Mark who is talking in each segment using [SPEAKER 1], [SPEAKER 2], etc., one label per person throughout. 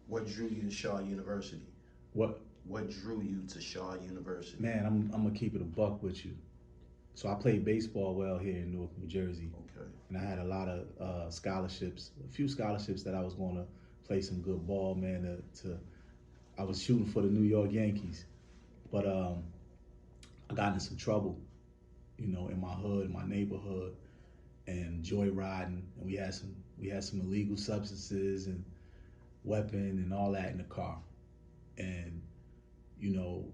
[SPEAKER 1] What drew you to Shaw University?
[SPEAKER 2] What?
[SPEAKER 1] What drew you to Shaw University?
[SPEAKER 2] Man, I'm gonna keep it a buck with you. So I played baseball well here in Newark, New Jersey,
[SPEAKER 1] Okay.
[SPEAKER 2] and I had a lot of scholarships, a few scholarships that I was going to play some good ball, man. I was shooting for the New York Yankees, but I got into some trouble, in my hood, in my neighborhood, and joyriding, and we had some illegal substances and weapon and all that in the car, and you know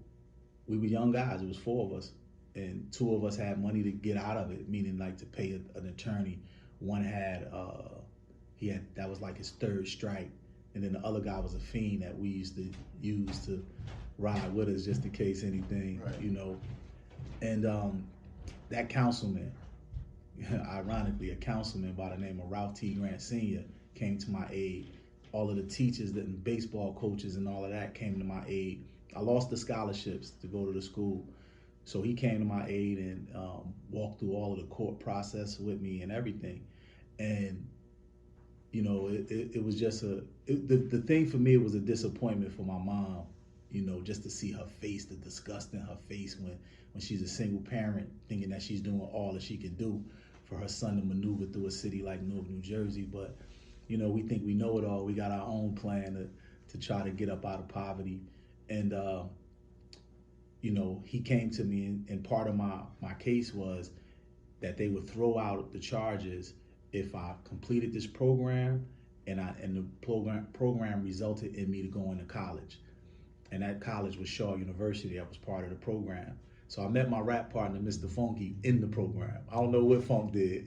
[SPEAKER 2] we were young guys. It was four of us, and two of us had money to get out of it, meaning like to pay an attorney. One had he had that was like his third strike, and then the other guy was a fiend that we used to use to ride with us just in case anything,
[SPEAKER 1] Right.
[SPEAKER 2] And that councilman, ironically, a councilman by the name of Ralph T. Grant Sr. came to my aid. All of the teachers and baseball coaches and all of that came to my aid. I lost the scholarships to go to the school, so he came to my aid and walked through all of the court process with me and everything. And it was just the thing for me. It was a disappointment for my mom, just to see her face, the disgust in her face when she's a single parent, thinking that she's doing all that she can do for her son to maneuver through a city like Newark, New Jersey. But we think we know it all. We got our own plan to try to get up out of poverty. And he came to me, and part of my case was that they would throw out the charges if I completed this program, and the program resulted in me to going to college. And that college was Shaw University. That was part of the program. So I met my rap partner, Mr. Funky, in the program. I don't know what Funk did,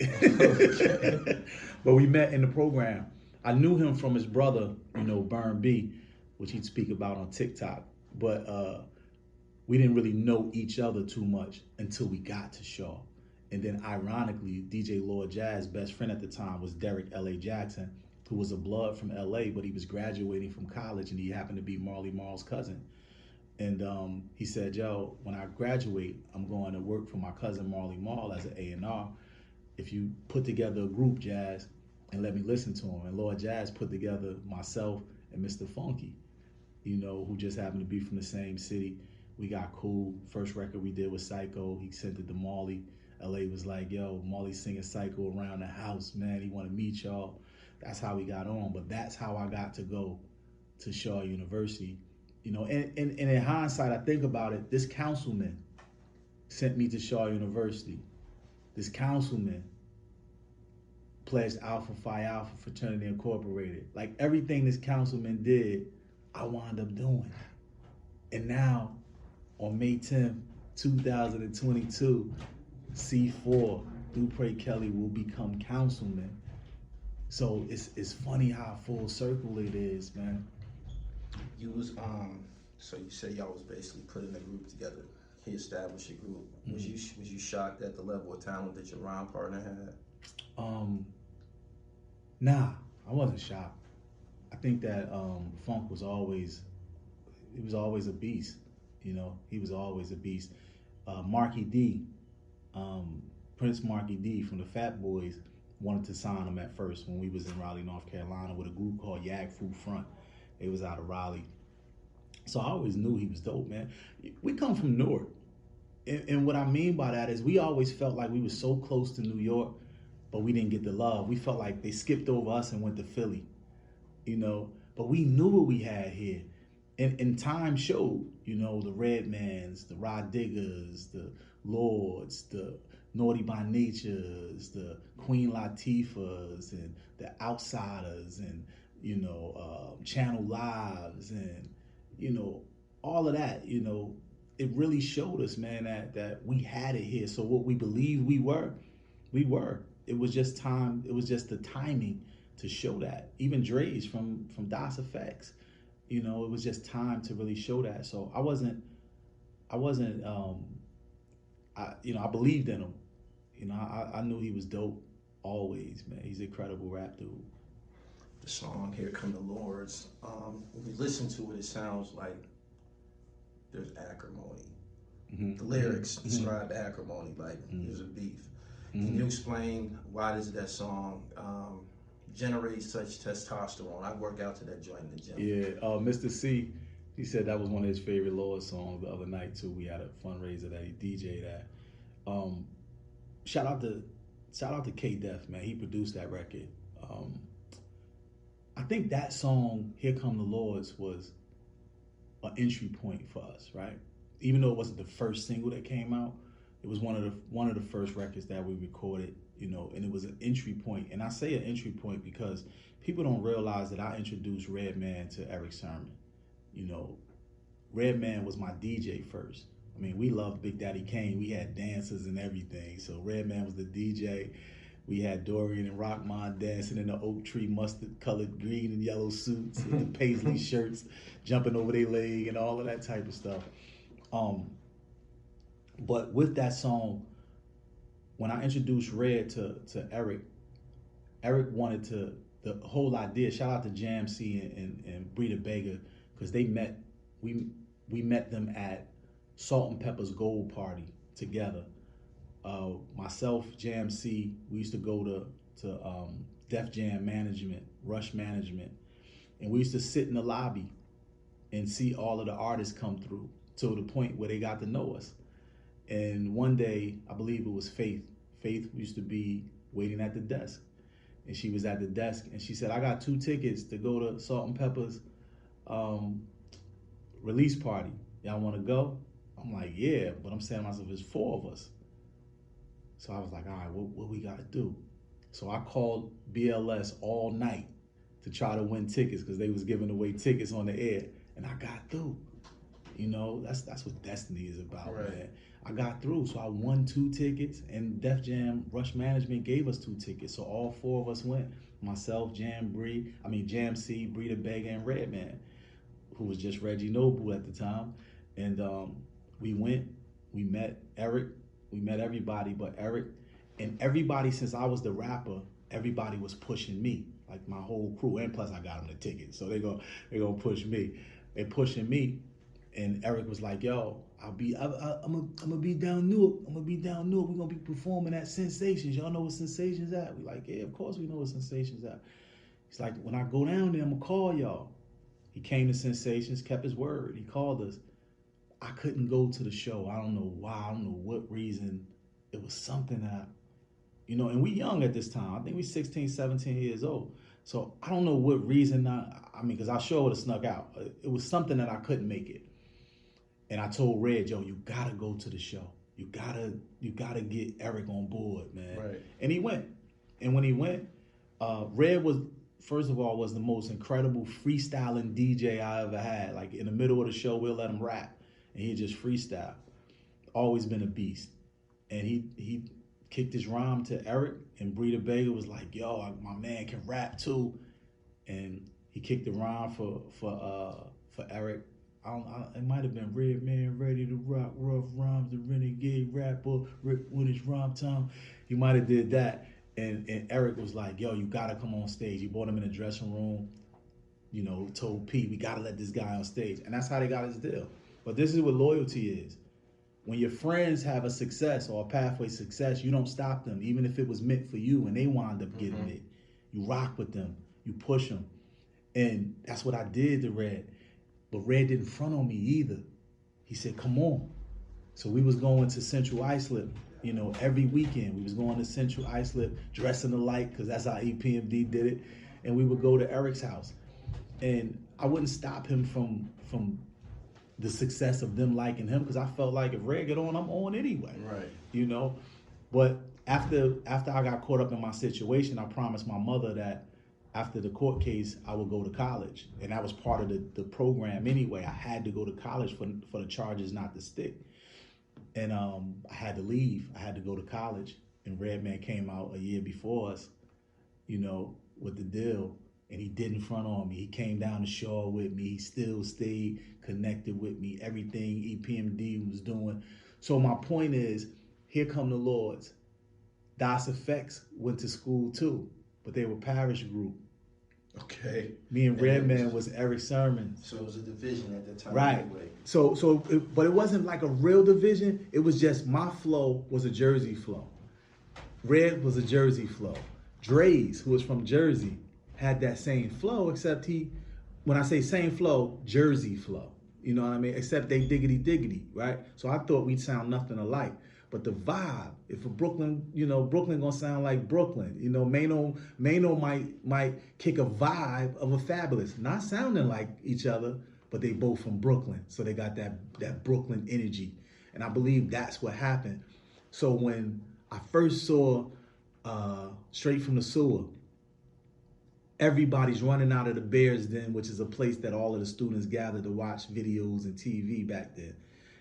[SPEAKER 2] but we met in the program. I knew him from his brother, Burn B, which he'd speak about on TikTok. But we didn't really know each other too much until we got to Shaw. And then ironically, DJ Lord Jaz's best friend at the time was Derek L.A. Jackson, who was a blood from L.A., but he was graduating from college, and he happened to be Marley Marl's cousin. And he said, yo, when I graduate, I'm going to work for my cousin Marley Marl as an A&R. If you put together a group, Jazz, and let me listen to him. And Lord Jazz put together myself and Mr. Funky, who just happened to be from the same city. We got cool. First record we did was Psycho. He sent it to Marley. LA was like, yo, Marley's singing Psycho around the house, man. He want to meet y'all. That's how we got on. But that's how I got to go to Shaw University. And in hindsight, I think about it, this councilman sent me to Shaw University. This councilman pledged Alpha Phi Alpha Fraternity Incorporated. Like everything this councilman did, I wound up doing. And now, on May 10th, 2022, C4, Dupre Kelly will become councilman. So it's funny how full circle it is, man.
[SPEAKER 1] You was so you said y'all was basically putting a group together. He established a group. Was you shocked at the level of talent that your rhyme partner had?
[SPEAKER 2] Um, nah, I wasn't shocked. I think that Funk he was always a beast. He was always a beast. Marky D, Prince Marky D from the Fat Boys wanted to sign him at first when we was in Raleigh, North Carolina, with a group called Yag Fruit Front. They was out of Raleigh. So I always knew he was dope, man. We come from Newark. And what I mean by that is we always felt like we were so close to New York, but we didn't get the love. We felt like they skipped over us and went to Philly, But we knew what we had here. And time showed, the Redmans, the Rod Diggers, the Lords, the Naughty by Natures, the Queen Latifahs, and the Outsiders, and Channel Lives, and all of that. It really showed us, man, that we had it here. So what we believed we were, we were. It was just time. It was just the timing to show that. Even Dre's from Das Effects, it was just time to really show that. So I wasn't. I believed in him. I knew he was dope. Always, man. He's an incredible rap dude.
[SPEAKER 1] The song "Here Come the Lords." When you listen to it, it sounds like there's acrimony. The lyrics describe acrimony, like there's a beef. Can you explain why does that song generate such testosterone? I work out to that joint in the gym.
[SPEAKER 2] Yeah, Mr. C, he said that was one of his favorite Lord songs the other night too. We had a fundraiser that he DJ'd at. Shout out to K Def, man. He produced that record. I think that song, Here Come the Lords, was an entry point for us, right? Even though it wasn't the first single that came out, it was one of the first records that we recorded, and it was an entry point. And I say an entry point because people don't realize that I introduced Redman to Eric Sermon. Redman was my DJ first. I mean, we loved Big Daddy Kane. We had dancers and everything. So Redman was the DJ. We had Dorian and Rockmon dancing in the oak tree mustard colored green and yellow suits and the paisley shirts, jumping over their leg and all of that type of stuff. But with that song, when I introduced Red to Eric wanted the whole idea. Shout out to Jam C and Breeda Bega, because we met them at Salt and Pepper's Gold Party together. Myself, Jam C, we used to go to Def Jam Management, Rush Management, and we used to sit in the lobby and see all of the artists come through to the point where they got to know us. And one day, I believe it was Faith. Faith used to be waiting at the desk, and she was at the desk, and she said, "I got 2 tickets to go to Salt and Pepper's release party. Y'all want to go?" I'm like, "Yeah," but I'm saying to myself, "There's 4 of us." So I was like, all right, what we got to do? So I called BLS all night to try to win tickets, because they was giving away tickets on the air, and I got through. That's what destiny is about, right, man. I got through, so I won 2 tickets, and Def Jam Rush Management gave us 2 tickets, so all 4 of us went. Myself, Jam C, Breeda Bega, and Redman, who was just Reggie Noble at the time, and we went. We met Eric. We met everybody but Eric, and everybody, since I was the rapper, everybody was pushing me, like my whole crew, and plus I got them the tickets, so they're gonna push me. They're pushing me, and Eric was like, "Yo, I'm gonna be down Newark. I'm gonna be down Newark. We're gonna be performing at Sensations. Y'all know what Sensations at?" We like, "Yeah, of course we know what Sensations at." He's like, "When I go down there, I'm gonna call y'all." He came to Sensations, kept his word. He called us. I couldn't go to the show. I don't know why. I don't know what reason. It was something that, and we young at this time. I think we 16, 17 years old. So I don't know what reason. Because I sure would have snuck out. It was something that I couldn't make it. And I told Red, "Yo, you gotta go to the show. You gotta get Eric on board, man."
[SPEAKER 1] Right.
[SPEAKER 2] And he went. And when he went, Red was, first of all, was the most incredible freestyling DJ I ever had. Like in the middle of the show, we'll let him rap. And he just freestyle. Always been a beast. And he kicked his rhyme to Eric, and Breeda Bega was like, "Yo, my man can rap too." And he kicked the rhyme for Eric. It might have been Redman ready to rock, rough rhymes, the renegade rapper, when it's rhyme time. He might have did that. And Eric was like, "Yo, you gotta come on stage." He brought him in the dressing room, told Pete, "We gotta let this guy on stage." And that's how they got his deal. But this is what loyalty is. When your friends have a success or a pathway success, you don't stop them, even if it was meant for you and they wind up getting it. You rock with them. You push them. And that's what I did to Red. But Red didn't front on me either. He said, "Come on." So we was going to Central Islip, every weekend. We was going to Central Islip, dressing alike, because that's how EPMD did it. And we would go to Eric's house. And I wouldn't stop him from the success of them liking him, because I felt like if Red get on, I'm on anyway.
[SPEAKER 1] Right.
[SPEAKER 2] But after I got caught up in my situation, I promised my mother that after the court case, I would go to college. And that was part of the program anyway. I had to go to college for the charges not to stick. And I had to leave. I had to go to college. And Redman came out a year before us, with the deal. And he didn't front on me. He came down the shore with me. He still stayed connected with me. Everything EPMD was doing. So my point is, Here Come the Lords. Das Effects went to school too, but they were parish group.
[SPEAKER 1] Okay.
[SPEAKER 2] Me and Redman was Eric Sermon.
[SPEAKER 1] So it was a division at the time.
[SPEAKER 2] Right.
[SPEAKER 1] Anyway.
[SPEAKER 2] But it wasn't like a real division. It was just my flow was a Jersey flow. Red was a Jersey flow. Dre's, who was from Jersey, had that same flow, except when I say same flow, Jersey flow. You know what I mean? Except they diggity diggity, right? So I thought we'd sound nothing alike. But the vibe, if a Brooklyn, Brooklyn gonna sound like Brooklyn. Mano might kick a vibe of a Fabulous, not sounding like each other, but they both from Brooklyn, so they got that Brooklyn energy, and I believe that's what happened. So when I first saw Straight from the Sewer, everybody's running out of the Bears Den, which is a place that all of the students gathered to watch videos and TV back then.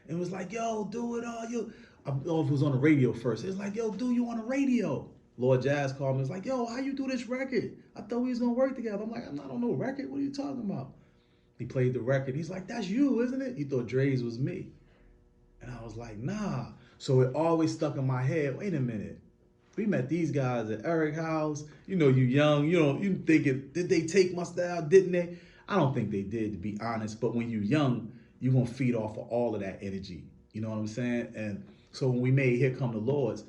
[SPEAKER 2] And it was like, yo, do it all. I don't know if it was on the radio first. It was like, yo, do you on the radio? Lord Jazz called me. It was like, yo, how you do this record? I thought we was going to work together. I'm like, I'm not on no record. What are you talking about? He played the record. He's like, that's you, isn't it? He thought Dre's was me. And I was like, nah. So it always stuck in my head, wait a minute. We met these guys at Eric House. You young, you thinking, did they take my style? Didn't they? I don't think they did, to be honest. But when you're young, you're going to feed off of all of that energy. You know what I'm saying? And so when we made Here Come the Lords,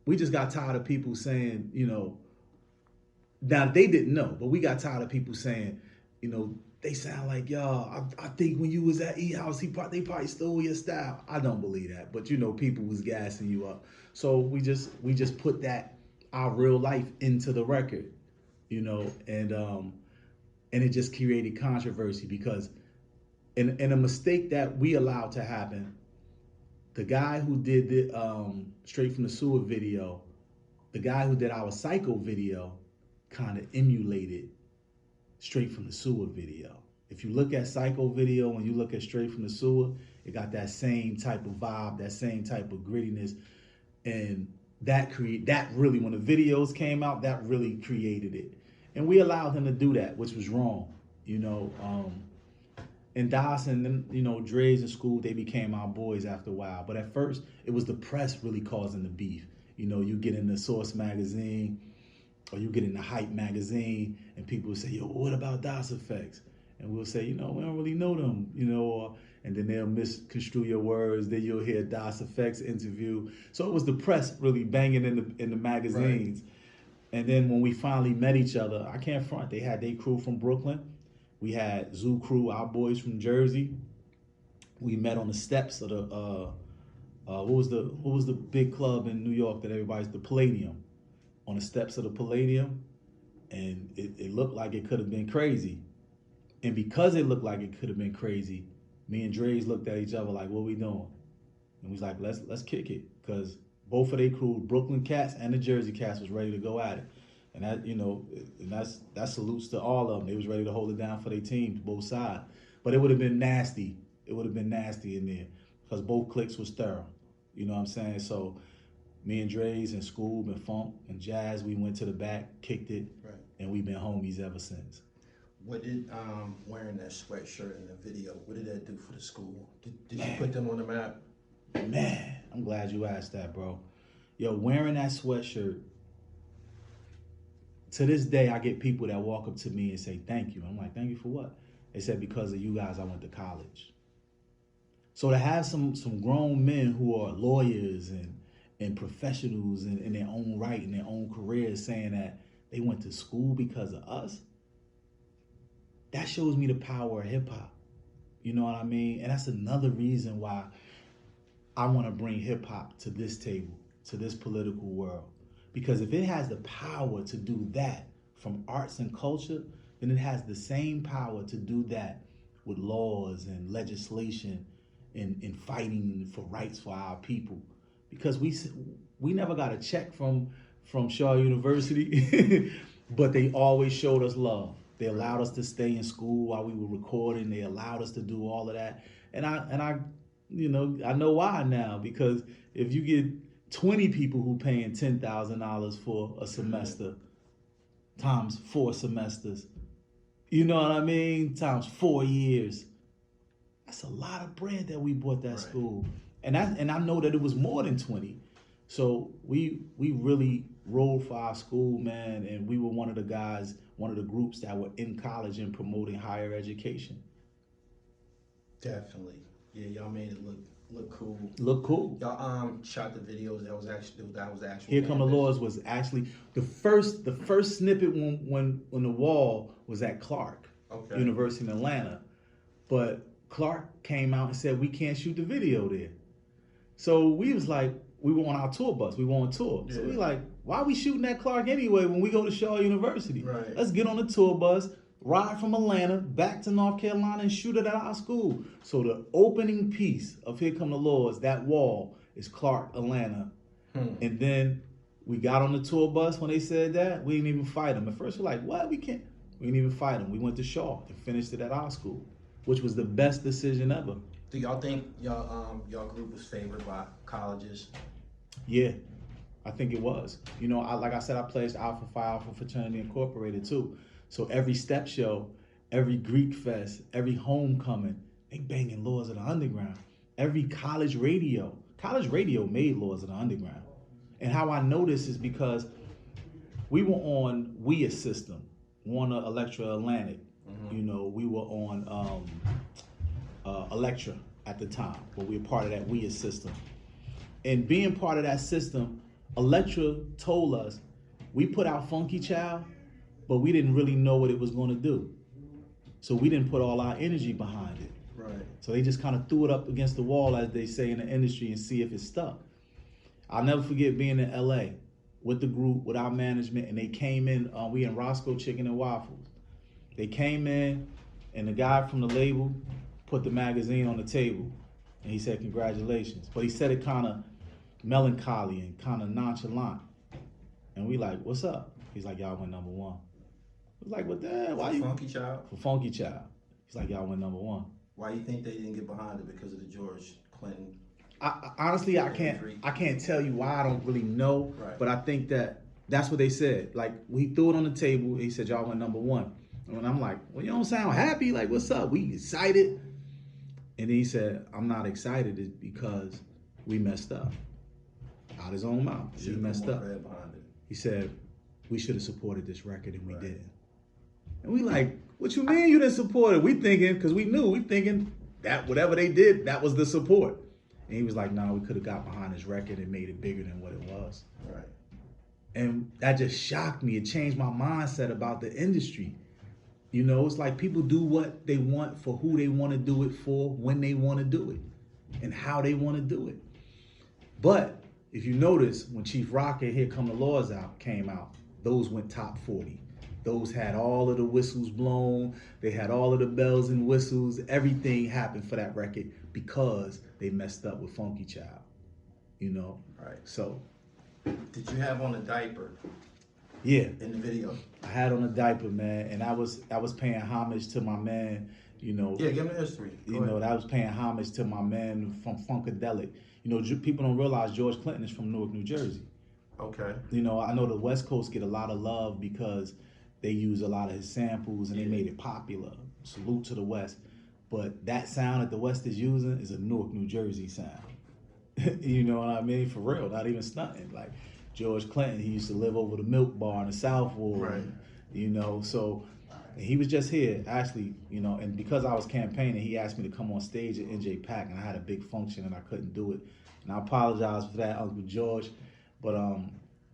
[SPEAKER 2] we just got tired of people saying, now they didn't know, but we got tired of people saying, they sound like y'all. I think when you was at E House, they probably stole your style. I don't believe that, but people was gassing you up. So we just put that our real life into the record, and it just created controversy because in a mistake that we allowed to happen, the guy who did the Straight from the Sewer video, the guy who did our Psycho video, kind of emulated Straight from the Sewer video. If you look at Psycho video and you look at Straight from the Sewer, it got that same type of vibe, that same type of grittiness, and that really, when the videos came out, that really created it. And we allowed him to do that, which was wrong, And Dawson, Dre's in school, they became our boys after a while. But at first, it was the press really causing the beef. You get in the Source magazine, or you get in the Hype magazine, and people will say, yo, what about DOS Effects? And we'll say, we don't really know them, and then they'll misconstrue your words. Then you'll hear DOS Effects interview. So it was the press really banging in the magazines. Right. And then when we finally met each other, I can't front. They had their crew from Brooklyn. We had Zoo Crew, our boys from Jersey. We met on the steps of the what was the big club in New York that everybody's, the Palladium. On the steps of the Palladium, and it looked like it could have been crazy. And because it looked like it could have been crazy, me and Dre's looked at each other like, what we doing? And we was like, let's kick it, because both of their crew, Brooklyn cats and the Jersey cats, was ready to go at it. And that salutes to all of them. They was ready to hold it down for their teams, both sides. But it would have been nasty. It would have been nasty in there because both cliques was thorough. You know what I'm saying? So me and Dre's and Scoob and Funk and Jazz, we went to the back, kicked it, right, and we've been homies ever since.
[SPEAKER 1] What did wearing that sweatshirt in the video, what did that do for the school? Did you put them on the map?
[SPEAKER 2] Man, I'm glad you asked that, bro. Yo, wearing that sweatshirt, to this day, I get people that walk up to me and say, thank you. I'm like, thank you for what? They said, because of you guys, I went to college. So to have some grown men who are lawyers and professionals in their own right, in their own careers, saying that they went to school because of us, that shows me the power of hip hop. You know what I mean? And that's another reason why I want to bring hip hop to this table, to this political world. Because if it has the power to do that from arts and culture, then it has the same power to do that with laws and legislation and fighting for rights for our people. Because we never got a check from Shaw University, but they always showed us love. They allowed us to stay in school while we were recording. They allowed us to do all of that. And I know why now, because if you get 20 people who paying $10,000 for a semester times 4 semesters, you know what I mean? Times 4 years. That's a lot of bread that we bought that school. And I know that it was more than 20. So we really rolled for our school, man, and we were one of the groups that were in college and promoting higher education.
[SPEAKER 1] Definitely. Yeah, y'all made it look Look cool.
[SPEAKER 2] Look cool.
[SPEAKER 1] Y'all shot the videos. That was the actual.
[SPEAKER 2] Here Come the
[SPEAKER 1] campus?
[SPEAKER 2] Laws was actually the first snippet when the wall was at Clark University in Atlanta, but Clark came out and said we can't shoot the video there. So we was like, we were on our tour bus. We were on tour. So we like, why are we shooting at Clark anyway when we go to Shaw University?
[SPEAKER 1] Right.
[SPEAKER 2] Let's get on the tour bus, ride from Atlanta back to North Carolina and shoot it at our school. So the opening piece of Here Come the Laws, that wall, is Clark, Atlanta. And then we got on the tour bus when they said that. We didn't even fight them. At first we're like, what? We can't. We didn't even fight them. We went to Shaw and finished it at our school, which was the best decision ever.
[SPEAKER 1] Do y'all think y'all group was favored by colleges?
[SPEAKER 2] Yeah, I think it was. You know, like I said, I pledged Alpha Phi Alpha Fraternity Incorporated too. So every step show, every Greek fest, every homecoming, they banging Laws of the Underground. Every college radio made Laws of the Underground. And how I know this is because we were on WIA system, Warner Electra Atlantic. You know, we were on Electra at the time, but we were part of that WIA system. And being part of that system, Electra told us, we put out Funky Child, but we didn't really know what it was going to do. So we didn't put all our energy behind it.
[SPEAKER 1] Right.
[SPEAKER 2] So they just kind of threw it up against the wall, as they say in the industry, and see if it stuck. I'll never forget being in LA with the group, with our management, and they came in, we in Roscoe Chicken and Waffles. They came in, and the guy from the label put the magazine on the table, and he said, congratulations. But he said it kind of melancholy and kind of nonchalant. And we like, what's up? He's like, y'all went #1. I was like, what the hell? Why you?
[SPEAKER 1] Funky Child?
[SPEAKER 2] For Funky Child. He's like, y'all went #1.
[SPEAKER 1] Why you think they didn't get behind it? Because of the George Clinton?
[SPEAKER 2] Honestly, I can't tell you why. I don't really know.
[SPEAKER 1] Right.
[SPEAKER 2] But I think that's what they said. Like, we threw it on the table. He said, y'all went #1. And I'm like, well, you don't sound happy. Like, what's up? We excited. And then he said, I'm not excited. It's because we messed up. Out his own mouth. We messed up. He said, we should have supported this record, and we didn't. And we like, what you mean you didn't support it? We thinking, because we thinking that whatever they did, that was the support. And he was like, no, we could have got behind this record and made it bigger than what it was.
[SPEAKER 1] Right.
[SPEAKER 2] And that just shocked me. It changed my mindset about the industry. You know, it's like people do what they want for who they want to do it for, when they want to do it, and how they want to do it. But if you notice, when Chief Rocket, Here Come the Laws came out, those went top 40. Those had all of the whistles blown. They had all of the bells and whistles. Everything happened for that record because they messed up with Funky Child. You know?
[SPEAKER 1] Right.
[SPEAKER 2] So.
[SPEAKER 1] Did you have on a diaper?
[SPEAKER 2] Yeah.
[SPEAKER 1] In the video?
[SPEAKER 2] I had on a diaper, man, and I was paying homage to my man, you know.
[SPEAKER 1] Yeah, give me the history.
[SPEAKER 2] You know, that was paying homage to my man from Funkadelic. You know, people don't realize George Clinton is from Newark, New Jersey.
[SPEAKER 1] Okay.
[SPEAKER 2] You know, I know the West Coast get a lot of love because they use a lot of his samples and they made it popular. Salute to the West. But that sound that the West is using is a Newark, New Jersey sound. You know what I mean? For real, not even stunting. Like George Clinton, he used to live over the Milk Bar in the South Ward.
[SPEAKER 1] Right.
[SPEAKER 2] You know, so he was just here, actually, you know, and because I was campaigning, he asked me to come on stage at NJ Pack, and I had a big function and I couldn't do it. And I apologize for that, Uncle George. But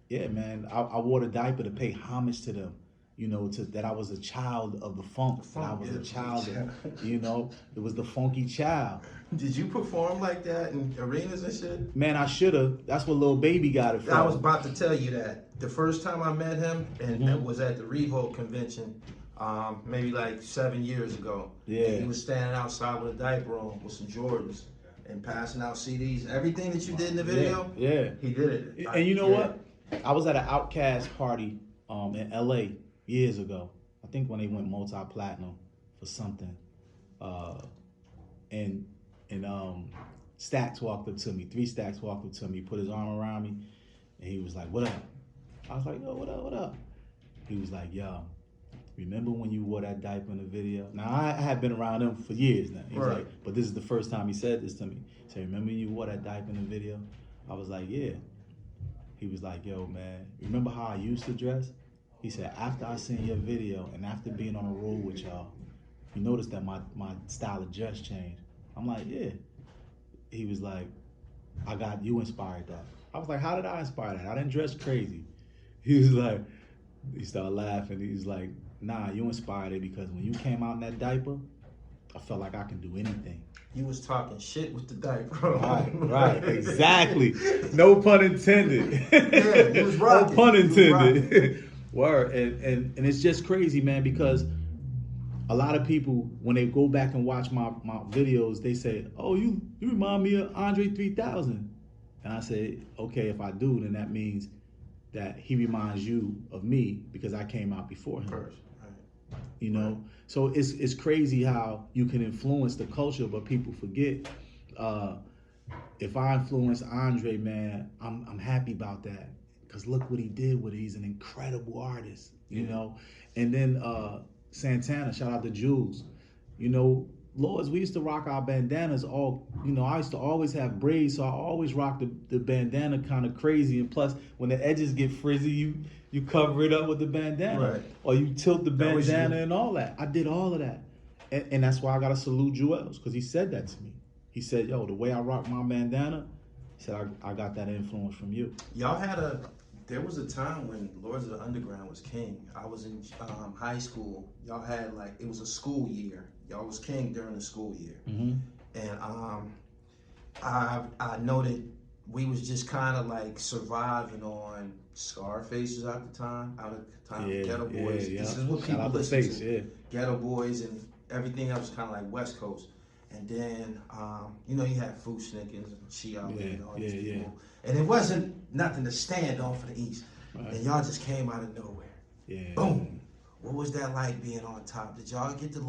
[SPEAKER 2] yeah, man, I wore the diaper to pay homage to them. You know, that I was a child of the funk. That I was a child of, you know, it was the Funky Child.
[SPEAKER 1] Did you perform like that in arenas and shit?
[SPEAKER 2] Man, I should have. That's what Lil Baby got it from.
[SPEAKER 1] I was about to tell you that. The first time I met him, and it was at the Revolt convention, maybe like 7 years ago.
[SPEAKER 2] Yeah.
[SPEAKER 1] And he was standing outside with a diaper on with some Jordans and passing out CDs. Everything that you did in the video,
[SPEAKER 2] yeah.
[SPEAKER 1] He did it.
[SPEAKER 2] And you know what? I was at an Outkast party in LA years ago. I think when they went multi-platinum for something. And Stacks walked up to me, 3 Stacks walked up to me, put his arm around me, and he was like, what up? I was like, yo, what up, what up? He was like, yo, remember when you wore that diaper in the video? Now, I had been around him for years now. He was like, but this is the first time he said this to me. He said, remember when you wore that diaper in the video? I was like, yeah. He was like, yo, man, remember how I used to dress? He said, after I seen your video and after being on the road with y'all, you noticed that my style of dress changed. I'm like, yeah. he was like, you inspired that. I was like, how did I inspire that? I didn't dress crazy. He was like, he started laughing. He was like, nah, you inspired it because when you came out in that diaper, I felt like I can do anything.
[SPEAKER 1] You was talking shit with the diaper.
[SPEAKER 2] Right, exactly. No pun intended.
[SPEAKER 1] Yeah, you was rocking.
[SPEAKER 2] No pun intended. Word. And it's just crazy, man, because a lot of people, when they go back and watch my videos, they say, oh, you remind me of Andre 3000. And I say, okay, if I do, then that means that he reminds you of me because I came out before him.
[SPEAKER 1] First, right.
[SPEAKER 2] You know? Right. So it's crazy how you can influence the culture, but people forget. If I influence Andre, man, I'm happy about that. Because look what he did with it. He's an incredible artist, you know? And then Santana, shout out to Jules. You know, Lords, we used to rock our bandanas all, you know, I used to always have braids, so I always rock the bandana kind of crazy. And plus, when the edges get frizzy, you cover it up with the bandana.
[SPEAKER 1] Right.
[SPEAKER 2] Or you tilt the bandana and all that. I did all of that. And that's why I got to salute Juelz, because he said that to me. He said, yo, the way I rock my bandana, he said, I got that influence from you.
[SPEAKER 1] Y'all had there was a time when Lords of the Underground was king. I was in high school. Y'all had it was a school year. Y'all was king during the school year. Mm-hmm. And I noted we was just kind of surviving on Scarfaces at the time. Ghetto Boys.
[SPEAKER 2] Yeah.
[SPEAKER 1] This is what people listen to. Yeah. Ghetto Boys and everything else was kind of like West Coast. And then, you had Fu Snickers and Chi Ali and all these people. And it wasn't nothing to stand on for the East. Right. And y'all just came out of nowhere. Yeah. Boom. What was that like being on top? Did y'all get to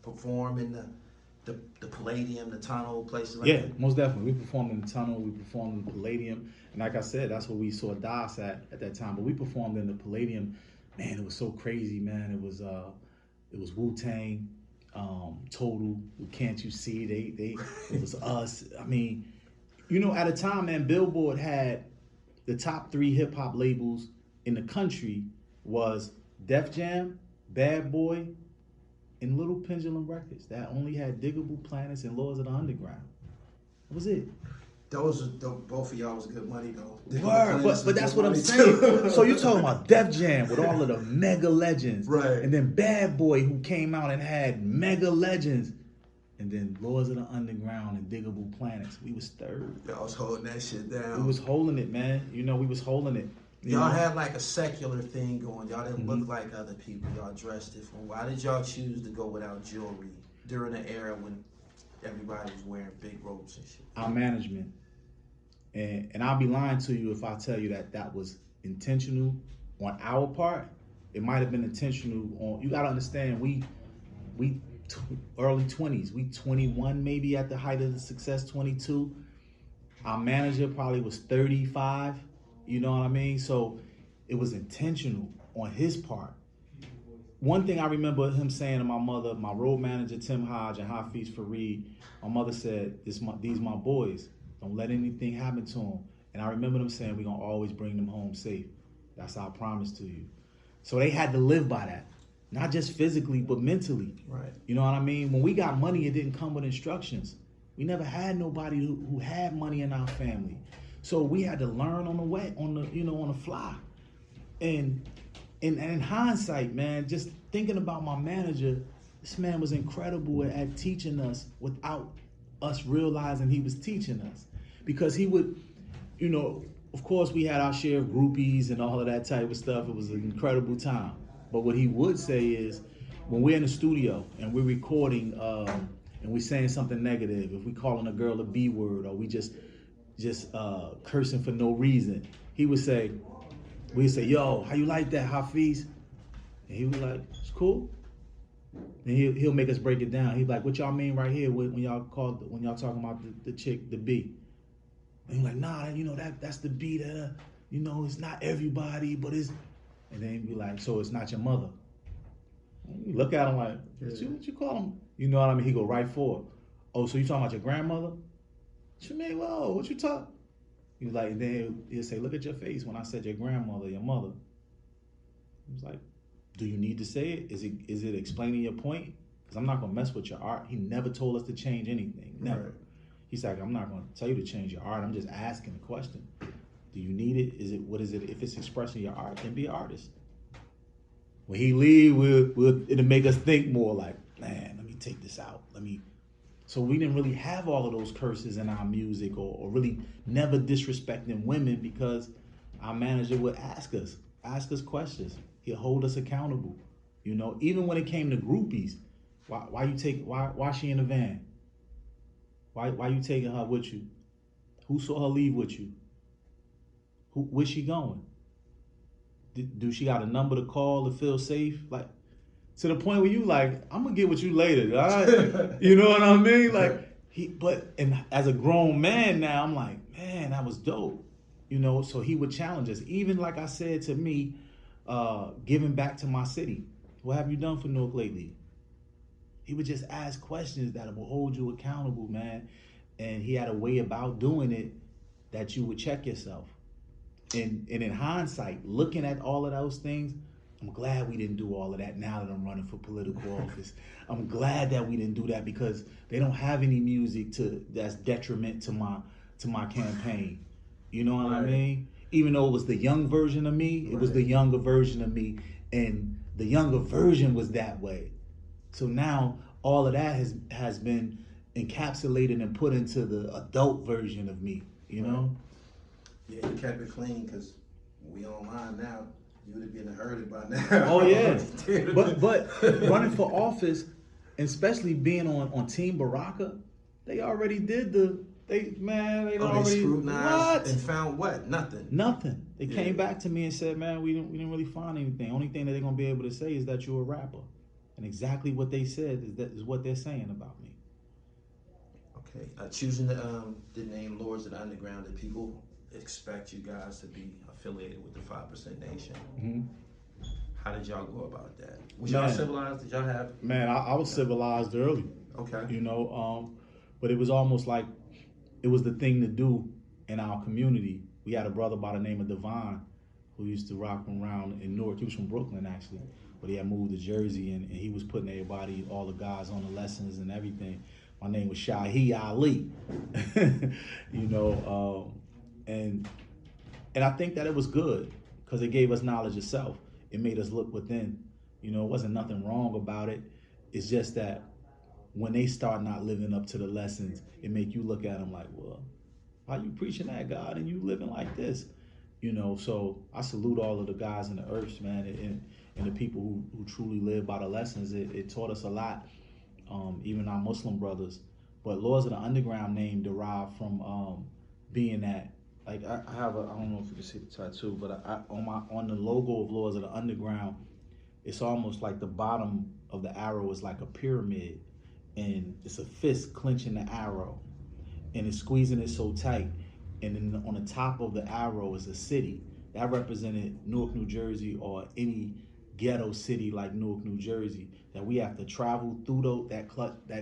[SPEAKER 1] perform in the Palladium, the Tunnel, places like that?
[SPEAKER 2] Yeah, most definitely. We performed in the Tunnel, we performed in the Palladium. And like I said, that's where we saw Das at that time. But we performed in the Palladium. Man, it was so crazy, man. It was Wu-Tang. Total, Can't You See? It was us. I mean, at a time, man, Billboard had the top 3 hip hop labels in the country was Def Jam, Bad Boy, and Little Pendulum Records. That only had Diggable Planets and Lords of the Underground. That was it.
[SPEAKER 1] Both of y'all was good money though.
[SPEAKER 2] Word, but that's what I'm saying. So you're talking about Def Jam with all of the mega legends,
[SPEAKER 1] right? And
[SPEAKER 2] then Bad Boy, who came out and had mega legends, and then Lords of the Underground and Diggable Planets. We was third.
[SPEAKER 1] Y'all was holding that shit down.
[SPEAKER 2] We was holding it, man. We was holding it.
[SPEAKER 1] Y'all had a secular thing going. Y'all didn't look like other people. Y'all dressed different. Why did y'all choose to go without jewelry during an era when everybody was wearing big robes and shit?
[SPEAKER 2] Our management. And I'll be lying to you if I tell you that was intentional on our part. It might have been intentional on, you gotta understand, we early 20s, we 21 maybe at the height of the success, 22. Our manager probably was 35, you know what I mean? So it was intentional on his part. One thing I remember him saying to my mother, my road manager, Tim Hodge, and Hafiz Fareed, my mother said, these my boys. Don't let anything happen to them. And I remember them saying, we're going to always bring them home safe. That's our promise to you. So they had to live by that. Not just physically, but mentally.
[SPEAKER 1] Right.
[SPEAKER 2] You know what I mean? When we got money, it didn't come with instructions. We never had nobody who had money in our family. So we had to learn on the way, on the fly. And in hindsight, man, just thinking about my manager, this man was incredible at teaching us without us realizing he was teaching us. Because he would, of course we had our share of groupies and all of that type of stuff. It was an incredible time. But what he would say is, when we're in the studio and we're recording and we're saying something negative, if we calling a girl a B word or we just cursing for no reason, we'd say, yo, how you like that, Hafiz? And he was like, it's cool. And he'll make us break it down. He's like, what y'all mean right here when y'all talking about the chick, the B? And he's like, nah, that's the B that, it's not everybody, but it's, and then he'd be like, so it's not your mother. And you look at him like, what you call him? You know what I mean? He go right for it. Oh, so you talking about your grandmother? What you mean? Whoa, what you talk? He's like, and then he'll say, look at your face when I said your grandmother, your mother. He was like, do you need to say it? Is it explaining your point? Because I'm not going to mess with your art. He never told us to change anything. Never. Right. He's like, I'm not going to tell you to change your art. I'm just asking the question. Do you need it? What is it? If it's expressing your art, then be an artist. When he leave, it'll make us think more like, man, let me take this out. So we didn't really have all of those curses in our music or really never disrespecting women because our manager would ask us questions. He'll hold us accountable. You know, even when it came to groupies, why she in the van? Why you taking her with you? Who saw her leave with you? Where's she going? Do she got a number to call to feel safe? Like, to the point where you like, I'm gonna get with you later. All right? You know what I mean? Like and as a grown man now, I'm like, man, that was dope. You know, so he would challenge us. Even like I said to me, giving back to my city. What have you done for Newark lately? He would just ask questions that will hold you accountable, man. And he had a way about doing it that you would check yourself. And in hindsight, looking at all of those things, I'm glad we didn't do all of that now that I'm running for political office. I'm glad that we didn't do that because they don't have any music that's detriment to my campaign. You know what I mean? Even though it was the young version of me, it was the younger version of me, and the younger version was that way. So now all of that has been encapsulated and put into the adult version of me. You know?
[SPEAKER 1] Yeah, you kept it clean because we online now. You would have been heard it by now.
[SPEAKER 2] Oh yeah, but running for office, and especially being on Team Baraka, they already did they already
[SPEAKER 1] scrutinized and found what? Nothing.
[SPEAKER 2] They came back to me and said, man, we didn't really find anything. Only thing that they're gonna be able to say is that you're a rapper, and exactly what they said is what they're saying about me.
[SPEAKER 1] Okay, choosing the name Lords of the Underground, that people expect you guys to be affiliated with the 5% Nation.
[SPEAKER 2] Mm-hmm.
[SPEAKER 1] How did y'all go about that? Was y'all civilized? Did y'all have?
[SPEAKER 2] Man, I was civilized early.
[SPEAKER 1] Okay.
[SPEAKER 2] You know, but it was almost like it was the thing to do in our community. We had a brother by the name of Devon who used to rock around in Newark. He was from Brooklyn actually, but he had moved to Jersey and he was putting everybody, all the guys on the lessons and everything. My name was Shahi Ali. You know, and I think that it was good because it gave us knowledge of self. It made us look within. You know, it wasn't nothing wrong about it. It's just that when they start not living up to the lessons, it make you look at them like, well, how you preaching that God and you living like this? You know, so I salute all of the guys in the earths, man, and the people who truly live by the lessons. It taught us a lot, even our Muslim brothers. But Lords of the Underground name derived from being that. Like I don't know if you can see the tattoo, but on the logo of Lords of the Underground, it's almost like the bottom of the arrow is like a pyramid, and it's a fist clenching the arrow, and it's squeezing it so tight, and then on the top of the arrow is a city that represented Newark, New Jersey, or any ghetto city like Newark, New Jersey, that we have to travel through that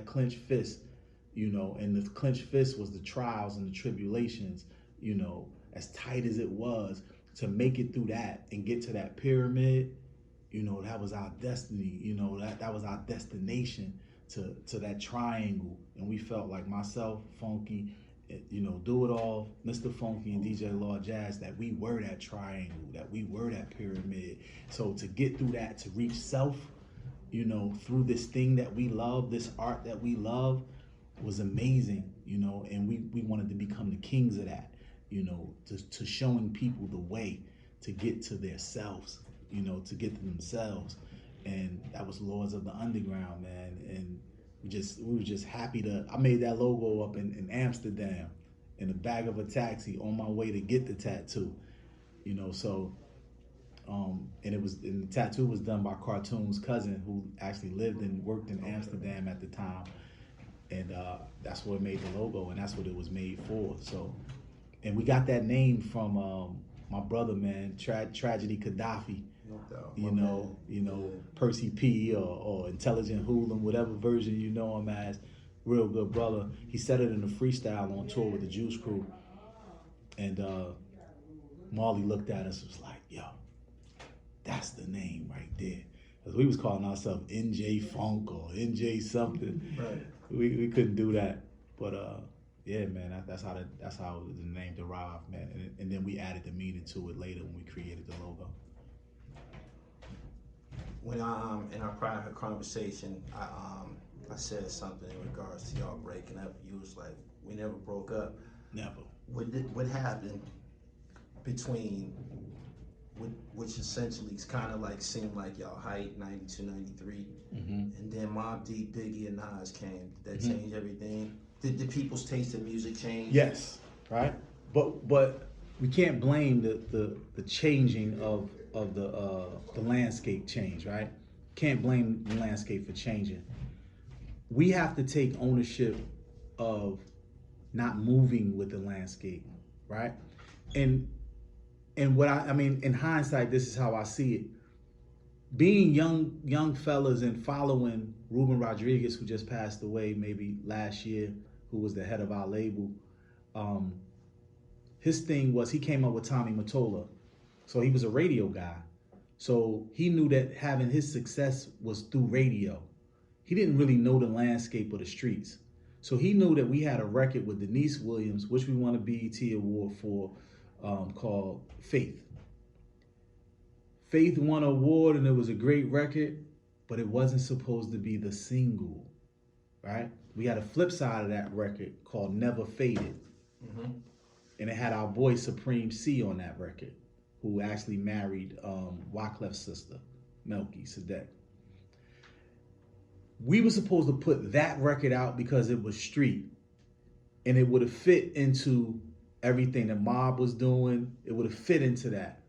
[SPEAKER 2] clenched fist, you know, and the clenched fist was the trials and the tribulations. You know, as tight as it was, to make it through that and get to that pyramid, you know, that was our destiny. You know, that was our destination to that triangle. And we felt like myself, Funky, you know, Do It All, Mr. Funky, and DJ Lord Jazz, that we were that triangle, that we were that pyramid. So to get through that, to reach self, you know, through this thing that we love, this art that we love, was amazing, you know, and we wanted to become the kings of that. You know, to showing people the way to get to their selves, you know, to get to themselves. And that was Lords of the Underground, man. And we were just happy I made that logo up in Amsterdam in the back of a taxi on my way to get the tattoo, you know, so, and the tattoo was done by Cartoon's cousin who actually lived and worked in Amsterdam at the time. And that's what made the logo, and that's what it was made for. So, and we got that name from my brother, man, Tragedy Gaddafi. You know, Percy P or Intelligent Hoolin, whatever version you know him as, real good brother. He said it in a freestyle on tour with the Juice Crew, and Marley looked at us and was like, "Yo, that's the name right there." Because we was calling ourselves NJ Funk or NJ something.
[SPEAKER 1] Right.
[SPEAKER 2] We couldn't do that, but Yeah, man. That's how the name derived, man. And then we added the meaning to it later when we created the logo.
[SPEAKER 1] When in our prior conversation, I said something in regards to y'all breaking up. You was like, we never broke up.
[SPEAKER 2] Never.
[SPEAKER 1] What happened between, which essentially is kind of like seemed like y'all height 92, 93, and then Mobb Deep, Biggie, and Nas came. Did that change everything? Did people's taste in music change?
[SPEAKER 2] Yes, right. But we can't blame the changing of the landscape change, right? Can't blame the landscape for changing. We have to take ownership of not moving with the landscape, right? And what I mean, in hindsight, this is how I see it. Being young fellas and following Ruben Rodriguez, who just passed away maybe last year, who was the head of our label, his thing was he came up with Tommy Mottola. So he was a radio guy. So he knew that having his success was through radio. He didn't really know the landscape of the streets. So he knew that we had a record with Denise Williams, which we won a BET award for, called Faith. Faith won an award and it was a great record, but it wasn't supposed to be the single, right? We had a flip side of that record called Never Faded. And it had our boy Supreme C on that record, who actually married Wyclef's sister, Melky Sadek. We were supposed to put that record out because it was street, and it would have fit into everything that Mob was doing. It would have fit into that.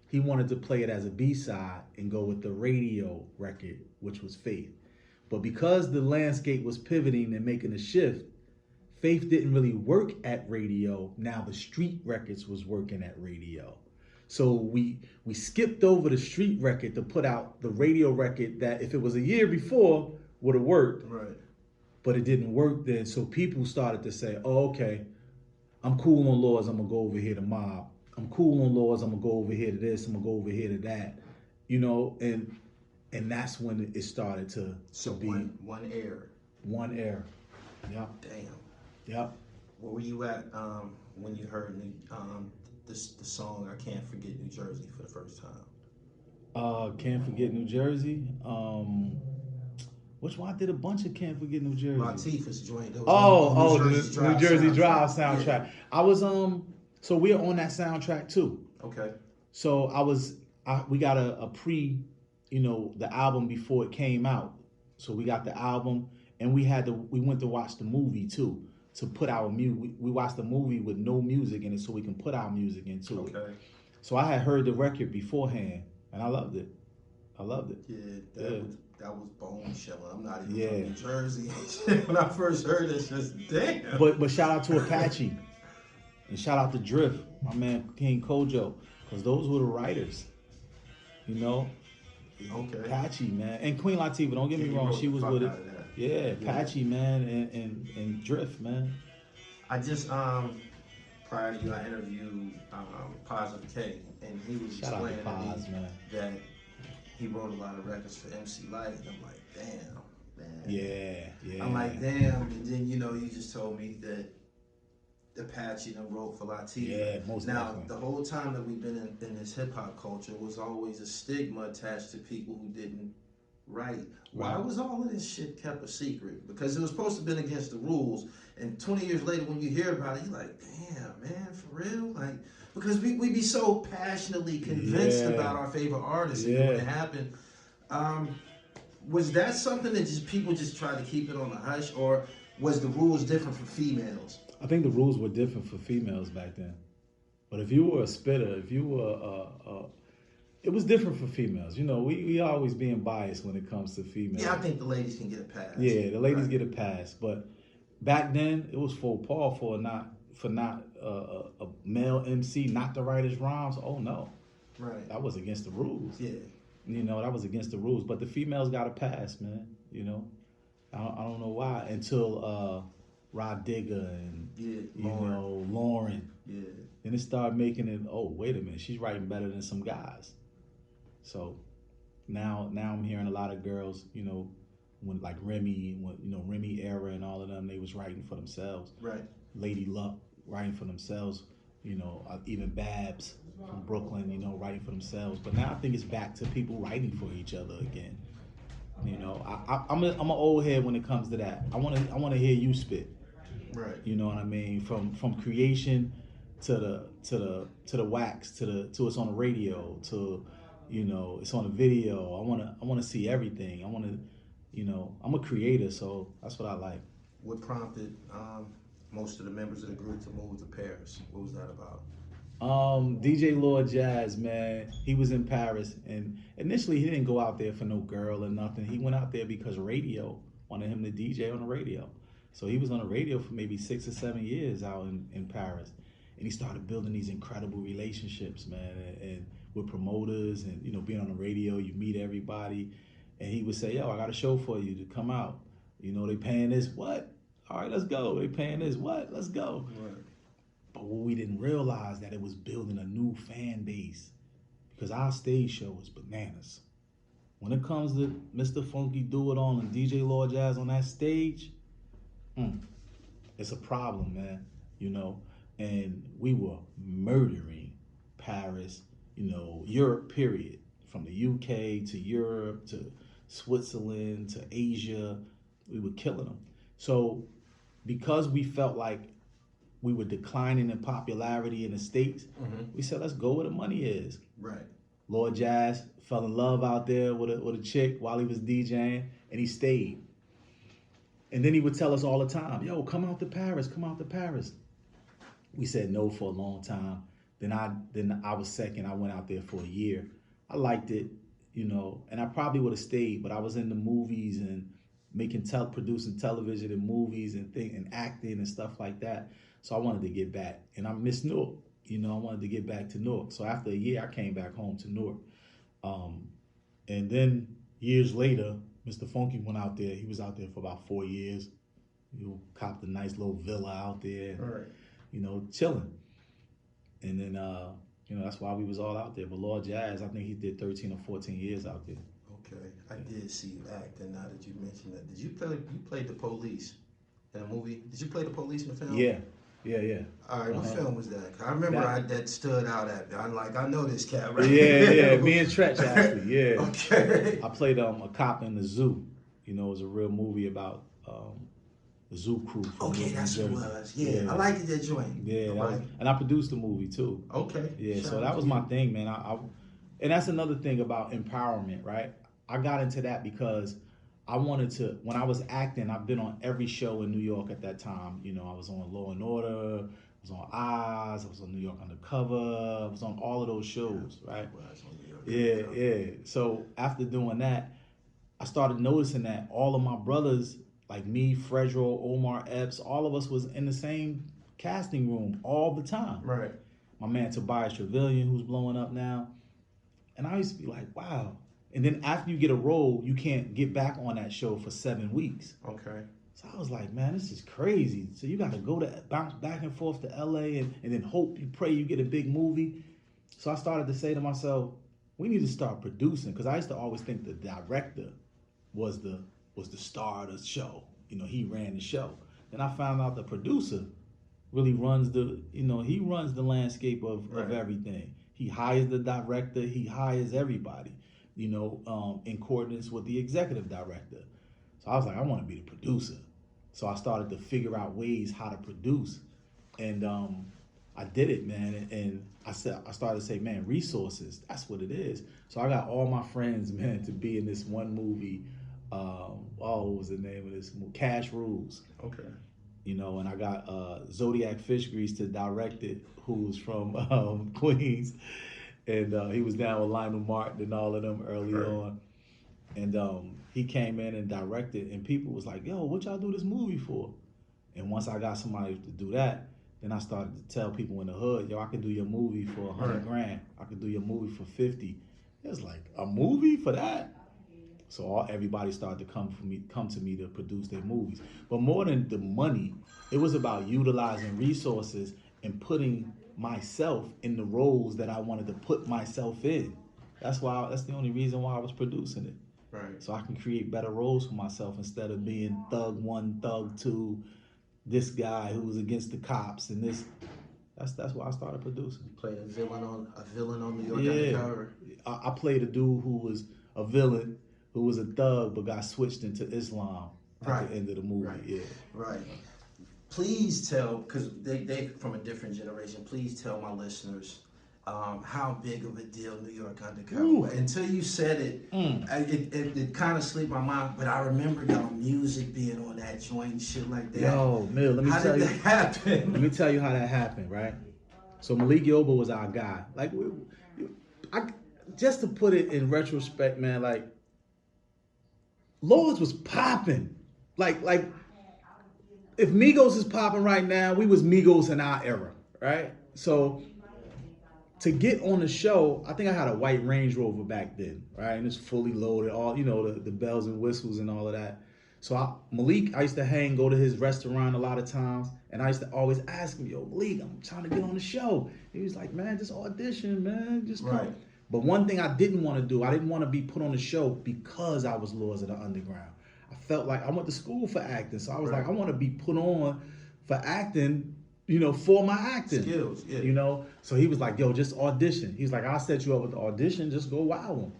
[SPEAKER 2] He wanted to play it as a B-side and go with the radio record, which was Faith. But because the landscape was pivoting and making a shift, Faith didn't really work at radio. Now the street records was working at radio. So we skipped over the street record to put out the radio record that if it was a year before would have worked.
[SPEAKER 1] Right.
[SPEAKER 2] But it didn't work then. So people started to say, oh, okay, I'm cool on Laws, I'm gonna go over here to Mob. I'm cool on Laws, I'm gonna go over here to this, I'm gonna go over here to that. You know, and that's when it started to be
[SPEAKER 1] one error.
[SPEAKER 2] One error. Yep.
[SPEAKER 1] Damn.
[SPEAKER 2] Yep.
[SPEAKER 1] Where were you at when you heard the song "I Can't Forget New Jersey" for the first time?
[SPEAKER 2] Can't Forget New Jersey. Which one? I did a bunch of Can't Forget New Jersey.
[SPEAKER 1] Latifah's joint.
[SPEAKER 2] The New Jersey Drive soundtrack. Yeah. I was so we are on that soundtrack too.
[SPEAKER 1] Okay.
[SPEAKER 2] So we got a pre, the album before it came out. So we got the album and we went to watch the movie too. To put our music, we watched the movie with no music in it, so we can put our music into it. So I had heard the record beforehand, and I loved it.
[SPEAKER 1] Yeah, that was bone chilling. I'm not even from New Jersey. When I first heard it, it's just damn.
[SPEAKER 2] But shout out to Apache, and shout out to Drift, my man King Kojo, because those were the writers.
[SPEAKER 1] Okay.
[SPEAKER 2] Apache, man, and Queen Latifah. Don't get me wrong, she was with it. Yeah, Apache, man, and Drift, man.
[SPEAKER 1] I just prior to you, I interviewed Positive K, and he was explaining to me that he wrote a lot of records for MC Lyte, and I'm like, damn, man.
[SPEAKER 2] Yeah.
[SPEAKER 1] I'm like, damn, and then you just told me that Apache wrote for Latifah.
[SPEAKER 2] Yeah, most
[SPEAKER 1] Now,
[SPEAKER 2] definitely.
[SPEAKER 1] the whole time that we've been in this hip hop culture was always a stigma attached to people who didn't write. Why was all of this shit kept a secret? Because it was supposed to have been against the rules. And 20 years later, when you hear about it, you're like, damn, man, for real? Like, because we be so passionately convinced about our favorite artists and when it happened. Was that something that just people just tried to keep it on the hush, or was the rules different for females?
[SPEAKER 2] I think the rules were different for females back then. But if you were a spitter, if you were it was different for females. We always being biased when it comes to females.
[SPEAKER 1] Yeah, I think the ladies can get a pass.
[SPEAKER 2] Yeah, the ladies get a pass. But back then, it was faux pas for not a male MC not to write his rhymes. Oh no,
[SPEAKER 1] right.
[SPEAKER 2] That was against the rules.
[SPEAKER 1] Yeah,
[SPEAKER 2] that was against the rules. But the females got a pass, man. I don't know why until Rod Digger and Lauren.
[SPEAKER 1] Yeah.
[SPEAKER 2] Then it started making it. Oh, wait a minute, she's writing better than some guys. So now I'm hearing a lot of girls, when like Remy, Remy Era and all of them, they was writing for themselves.
[SPEAKER 1] Right.
[SPEAKER 2] Lady Luck writing for themselves, even Babs from Brooklyn, writing for themselves. But now I think it's back to people writing for each other again. I'm an old head when it comes to that. I want to hear you spit.
[SPEAKER 1] Right.
[SPEAKER 2] You know what I mean? From creation to the wax to it's on the radio to it's on the video. I want to see everything. I want to I'm a creator, so that's what I like.
[SPEAKER 1] What prompted most of the members of the group to move to Paris? What was that about?
[SPEAKER 2] DJ Lord Jazz, man, he was in Paris, and initially he didn't go out there for no girl or nothing. He went out there because radio wanted him to DJ on the radio. So he was on the radio for maybe 6 or 7 years out in Paris. And he started building these incredible relationships, man, and with promoters and, being on the radio, you meet everybody. And he would say, yo, I got a show for you to come out. They paying this, what? All right, let's go. They paying this, what? Let's go. Right. But what we didn't realize that it was building a new fan base because our stage show was bananas. When it comes to Mr. Funky Do It All and DJ Lord Jazz on that stage, it's a problem, man, and we were murdering Paris, Europe, period, from the UK to Europe to Switzerland to Asia. We were killing them. So because we felt like we were declining in popularity in the States, we said, let's go where the money is.
[SPEAKER 1] Right.
[SPEAKER 2] Lord Jazz fell in love out there with a chick while he was DJing, and he stayed. And then he would tell us all the time, yo, come out to Paris, come out to Paris. We said no for a long time. Then I was second. I went out there for a year. I liked it, and I probably would have stayed, but I was in the movies and producing television and movies and acting and stuff like that. So I wanted to get back. And I miss Newark. I wanted to get back to Newark. So after a year, I came back home to Newark. And then years later, Mr. Funky went out there. He was out there for about 4 years. Copped a nice little villa out there.
[SPEAKER 1] All right.
[SPEAKER 2] Chilling. And then, that's why we was all out there. But Lord Jazz, I think he did 13 or 14 years out there.
[SPEAKER 1] Okay. I did see you act, and now that you mentioned that, you played the police in a movie? Did you play the police in the film?
[SPEAKER 2] Yeah.
[SPEAKER 1] All right, what film was that? I remember that stood out at me. I'm like, I know this cat, right?
[SPEAKER 2] Yeah, me and Tretch, actually, yeah.
[SPEAKER 1] Okay.
[SPEAKER 2] I played a cop in the zoo. It was a real movie about the zoo crew.
[SPEAKER 1] Okay, that's what it was. Yeah, I liked that joint.
[SPEAKER 2] Yeah, and I produced the movie, too.
[SPEAKER 1] Okay.
[SPEAKER 2] Yeah, so that was my thing, man. And that's another thing about empowerment, right? I got into that because I wanted to, when I was acting, I've been on every show in New York at that time. I was on Law and Order, I was on Oz, I was on New York Undercover, I was on all of those shows, right? Yeah. So after doing that, I started noticing that all of my brothers, like me, Fredro, Omar Epps, all of us was in the same casting room all the time.
[SPEAKER 1] Right.
[SPEAKER 2] My man Tobias Trevelyan, who's blowing up now. And I used to be like, wow. And then after you get a role, you can't get back on that show for 7 weeks.
[SPEAKER 1] Okay.
[SPEAKER 2] So I was like, man, this is crazy. So you got to bounce back and forth to LA and then hope, you pray you get a big movie. So I started to say to myself, we need to start producing, because I used to always think the director was the star of the show. He ran the show. Then I found out the producer really runs he runs the landscape of everything. He hires the director, he hires everybody. In accordance with the executive director. So I was like, I want to be the producer. So I started to figure out ways how to produce. And I did it, man. And I started to say, man, resources, that's what it is. So I got all my friends, man, to be in this one movie. What was the name of this movie? Cash Rules.
[SPEAKER 1] Okay.
[SPEAKER 2] And I got Zodiac Fish Grease to direct it, who's from Queens. And he was down with Lionel Martin and all of them early on. And he came in and directed, and people was like, yo, what y'all do this movie for? And once I got somebody to do that, then I started to tell people in the hood, yo, I could do your movie for $100,000. I could do your movie for 50. It was like, a movie for that? So everybody started to come to me to produce their movies. But more than the money, it was about utilizing resources and putting myself in the roles that I wanted to put myself in. That's the only reason why I was producing it.
[SPEAKER 1] Right.
[SPEAKER 2] So I can create better roles for myself instead of being thug 1, thug 2, this guy who was against the cops and this. That's why I started producing.
[SPEAKER 1] You played a villain on New York Undercover.
[SPEAKER 2] I played a dude who was a villain, who was a thug, but got switched into Islam at the end of the movie.
[SPEAKER 1] Right.
[SPEAKER 2] Yeah.
[SPEAKER 1] Right. Please tell, because they from a different generation. Please tell my listeners how big of a deal New York Undercover was. Until you said it, it kind of slipped my mind. But I remember y'all music being on that joint and shit like that.
[SPEAKER 2] Yo, Mill, let me
[SPEAKER 1] how
[SPEAKER 2] tell
[SPEAKER 1] did
[SPEAKER 2] you.
[SPEAKER 1] That happen?
[SPEAKER 2] Let me tell you how that happened, right? So Malik Yoba was our guy. Like, just to put it in retrospect, man, like, Lords was popping. Like, if Migos is popping right now, we was Migos in our era, right? So to get on the show, I think I had a white Range Rover back then, right? And it's fully loaded, all, you know, the bells and whistles and all of that. So Malik, I used to go to his restaurant a lot of times, and I used to always ask him, yo, Malik, I'm trying to get on the show. He was like, man, just audition, man, just come. Right. But one thing I didn't want to do, I didn't want to be put on the show because I was Lords of the Underground. I felt like I went to school for acting, so I was like, I want to be put on for acting, you know, for my acting
[SPEAKER 1] skills, yeah.
[SPEAKER 2] You know. So he was like, yo, just audition. He was like, I'll set you up with the audition, just go wow them.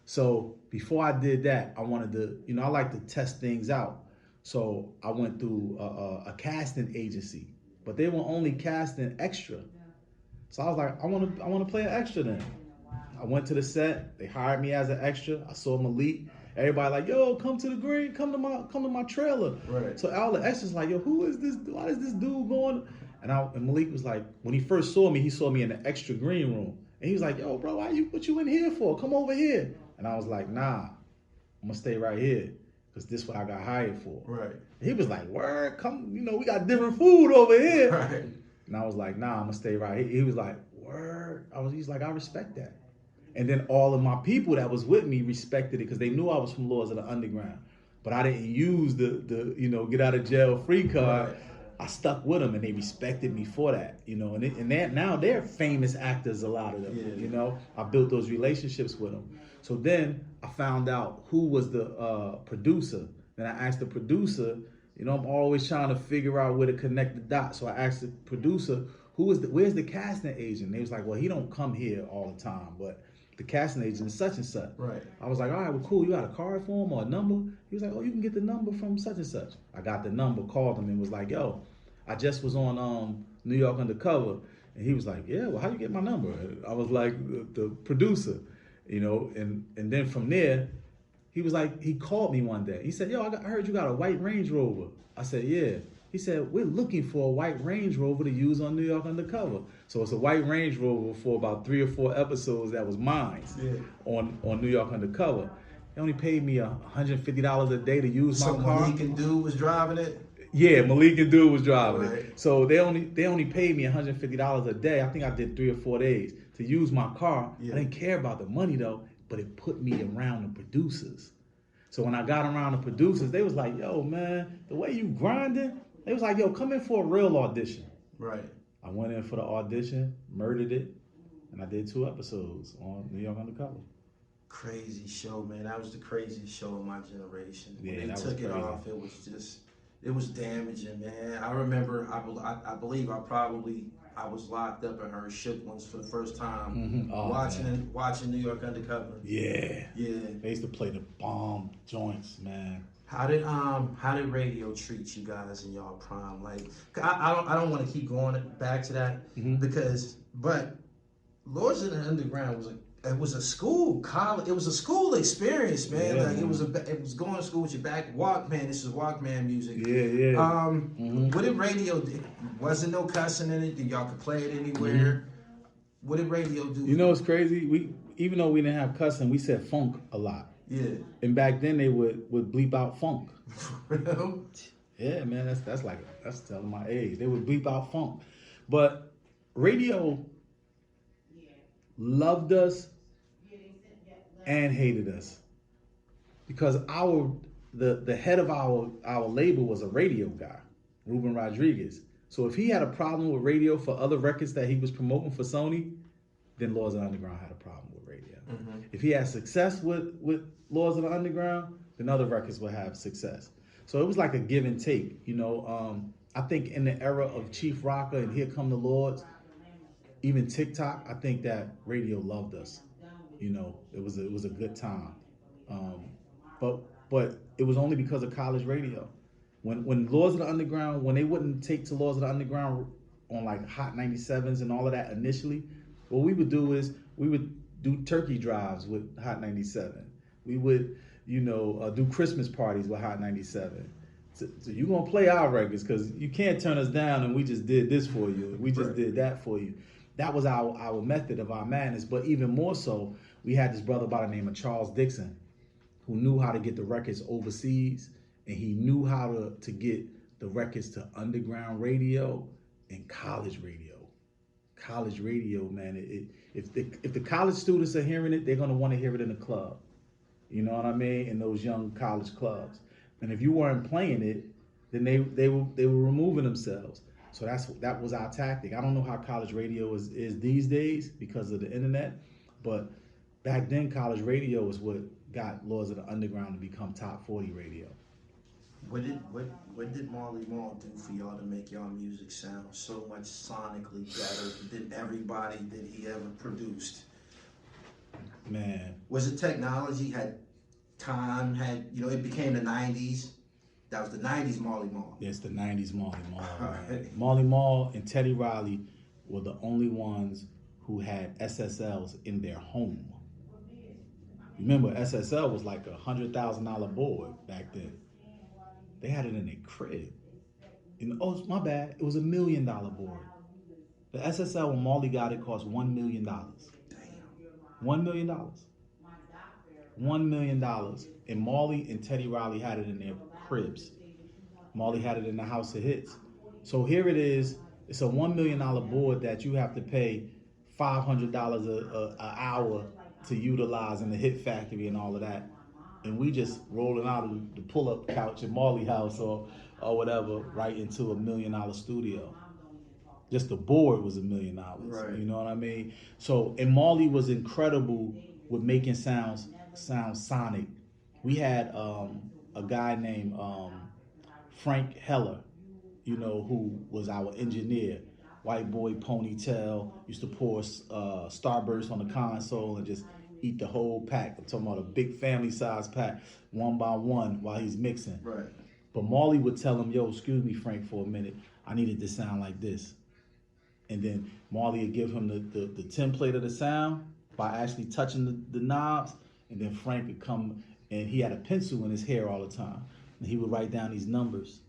[SPEAKER 2] So before I did that, I wanted to, you know, I like to test things out. So I went through a casting agency, but they were only casting extra. So I was like, I want to play an extra then. I went to the set. They hired me as an extra. I saw Malik. Everybody like, yo, come to the green, come to my trailer.
[SPEAKER 1] Right.
[SPEAKER 2] So all the extras like, yo, who is this? Why is this dude going? And Malik was like, when he first saw me, he saw me in the extra green room, and he was like, yo, bro, what you in here for? Come over here. And I was like, nah, I'm gonna stay right here because this is what I got hired for.
[SPEAKER 1] Right.
[SPEAKER 2] He was like, word, come, you know, we got different food over here.
[SPEAKER 1] Right.
[SPEAKER 2] And I was like, nah, I'm gonna stay right here. He was like, word. He's like, I respect that. And then all of my people that was with me respected it because they knew I was from Lords of the Underground. But I didn't use the you know, get out of jail free card. Right. I stuck with them and they respected me for that, you know. And now they're famous actors, a lot of them, you know. I built those relationships with them. So then I found out who was the producer. Then I asked the producer, you know, I'm always trying to figure out where to connect the dots. So I asked the producer, where's the casting agent? And they was like, well, he don't come here all the time, but the casting agent is such and such.
[SPEAKER 1] Right.
[SPEAKER 2] I was like, all right, well, cool. You got a card for him or a number? He was like, oh, you can get the number from such and such. I got the number, called him, and was like, yo, I just was on New York Undercover. And he was like, yeah, well, how you get my number? I was like, the producer, you know. And then from there, he was like, he called me one day. He said, yo, I heard you got a white Range Rover. I said, yeah. He said, we're looking for a white Range Rover to use on New York Undercover. So it's a white Range Rover for about 3 or 4 episodes that was mine on New York Undercover. They only paid me $150 a day to use my car.
[SPEAKER 1] So Malik and Dude was driving it?
[SPEAKER 2] Yeah, Malik and Dude was driving it. So they only paid me $150 a day. I think I did 3 or 4 days to use my car. I didn't care about the money though, but it put me around the producers. So when I got around the producers, they was like, yo, man, the way you grinding, they was like, yo, come in for a real audition.
[SPEAKER 1] Right.
[SPEAKER 2] I went in for the audition, murdered it, and I did 2 episodes on New York Undercover.
[SPEAKER 1] Crazy show, man. That was the craziest show of my generation.
[SPEAKER 2] Yeah,
[SPEAKER 1] when they took it off, it was damaging, man. I remember, I believe I was locked up and heard Shook Ones for the first time, watching New York Undercover.
[SPEAKER 2] Yeah. They used to play the bomb joints, man.
[SPEAKER 1] How did radio treat you guys in y'all prime? Like, I don't want to keep going back to that but Lords of the Underground was a school college. It was a school experience, man.
[SPEAKER 2] Yeah,
[SPEAKER 1] like
[SPEAKER 2] man.
[SPEAKER 1] It was going to school with your back Walkman. This is Walkman music.
[SPEAKER 2] Yeah.
[SPEAKER 1] What did radio do? Wasn't no cussing in it. Y'all could play it anywhere. What did radio do?
[SPEAKER 2] You know what's crazy? Even though we didn't have cussing, we said funk a lot.
[SPEAKER 1] Yeah.
[SPEAKER 2] And back then they would bleep out funk.
[SPEAKER 1] Real?
[SPEAKER 2] Yeah, man, that's telling my age. They would bleep out funk. But radio loved us and hated us. Because the head of our label was a radio guy, Ruben Rodriguez. So if he had a problem with radio for other records that he was promoting for Sony, then Lords of the Underground had a problem with radio. Mm-hmm. If he had success with Lords of the Underground, then other records would have success. So it was like a give and take, you know. I think in the era of Chief Rocker and Here Come the Lords, even TikTok, I think that radio loved us. You know, it was a good time. Um, but it was only because of college radio. When Laws of the Underground, when they wouldn't take to Laws of the Underground on like Hot 97s and all of that initially, what we would do is we would do turkey drives with Hot 97. We would, do Christmas parties with Hot 97. So you're going to play our records because you can't turn us down and we just did this for you. We just did that for you. That was our method of our madness. But even more so, we had this brother by the name of Charles Dixon who knew how to get the records overseas, and he knew how to get the records to underground radio and college radio. College radio, man. If the college students are hearing it, they're going to want to hear it in the club. You know what I mean? In those young college clubs. And if you weren't playing it, then they were removing themselves. So that was our tactic. I don't know how college radio is these days because of the internet, but back then college radio was what got Laws of the Underground to become top 40 radio.
[SPEAKER 1] What did Marley Marl do for y'all to make y'all music sound so much sonically better than everybody that he ever produced?
[SPEAKER 2] Man.
[SPEAKER 1] Was it technology? Had time? It became the 90s. That was the 90s Marley Marl.
[SPEAKER 2] Yes, the 90s Marley Marl. Right. Marley Marl and Teddy Riley were the only ones who had SSLs in their home. Remember, SSL was like $100,000 board back then. They had it in their crib. Oh, my bad. It was $1 million board. The SSL when Marley got it cost $1 million. Damn. $1 million. $1 million. And Marley and Teddy Riley had it in their cribs. Marley had it in the House of Hits. So here it is. It's a $1 million board that you have to pay $500 an hour to utilize in the Hit Factory and all of that. And we just rolling out of the pull-up couch at Marley House or whatever, right into $1 million studio. Just the board was $1 million. Right. You know what I mean? So, and Marley was incredible with making sounds sonic. We had a guy named Frank Heller, who was our engineer. White boy, ponytail, used to pour Starburst on the console and just eat the whole pack. I'm talking about a big family size pack, one by one, while he's mixing. Right. But Marley would tell him, yo, excuse me, Frank, for a minute. I needed to sound like this. And then Marley would give him the template of the sound by actually touching the knobs. And then Frank would come, and he had a pencil in his hair all the time. And he would write down these numbers.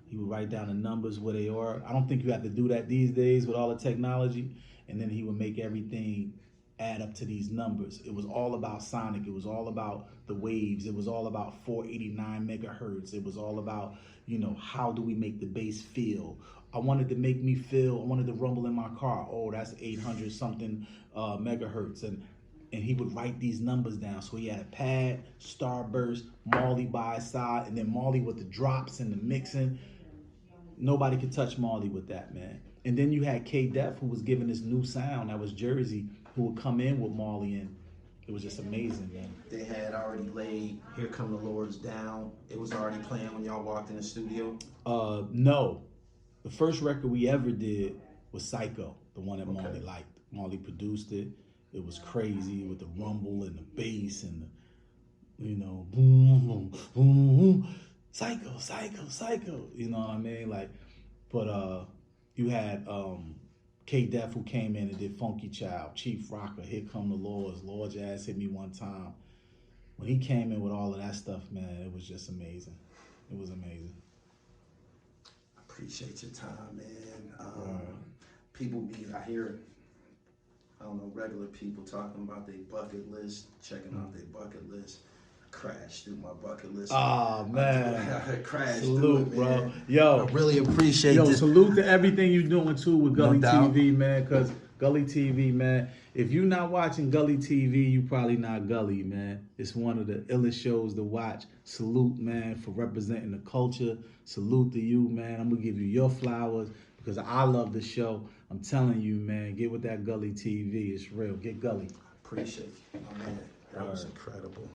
[SPEAKER 2] He would write down the numbers where they are. I don't think you have to do that these days with all the technology. And then he would make everything add up to these numbers. It was all about sonic. It was all about the waves. It was all about 489 megahertz. It was all about, how do we make the bass feel? I wanted to make me feel, I wanted to rumble in my car. Oh, that's 800 something megahertz. And he would write these numbers down. So he had a pad, Starburst, Marley by his side, and then Marley with the drops and the mixing. Nobody could touch Marley with that, man. And then you had K-Def, who was giving this new sound that was Jersey, who would come in with Marley, and it was just amazing, man.
[SPEAKER 1] They had already laid Here Come the Lords down. It was already playing when y'all walked in the studio?
[SPEAKER 2] No. The first record we ever did was Psycho, the one that Marley liked. Marley produced it. It was crazy with the rumble and the bass and the, boom, boom, boom, boom. Psycho, psycho, psycho. You know what I mean? But you had K-Def who came in and did Funky Child, Chief Rocker, Here Come the Lords, Lord Jazz Hit Me One Time. When he came in with all of that stuff, man, it was just amazing. It was amazing.
[SPEAKER 1] I appreciate your time, man. People I hear, regular people talking about their bucket list, checking out their bucket list. Crashed through my bucket list.
[SPEAKER 2] Oh, man.
[SPEAKER 1] I crashed
[SPEAKER 2] salute,
[SPEAKER 1] through it, man.
[SPEAKER 2] Bro. Yo.
[SPEAKER 1] I really appreciate this.
[SPEAKER 2] Salute to everything you're doing, too, with Gully TV, man, because Gully TV, man, if you're not watching Gully TV, you probably not Gully, man. It's one of the illest shows to watch. Salute, man, for representing the culture. Salute to you, man. I'm going to give you your flowers because I love the show. I'm telling you, man, get with that Gully TV. It's real. Get Gully.
[SPEAKER 1] Appreciate you, my man. That was incredible.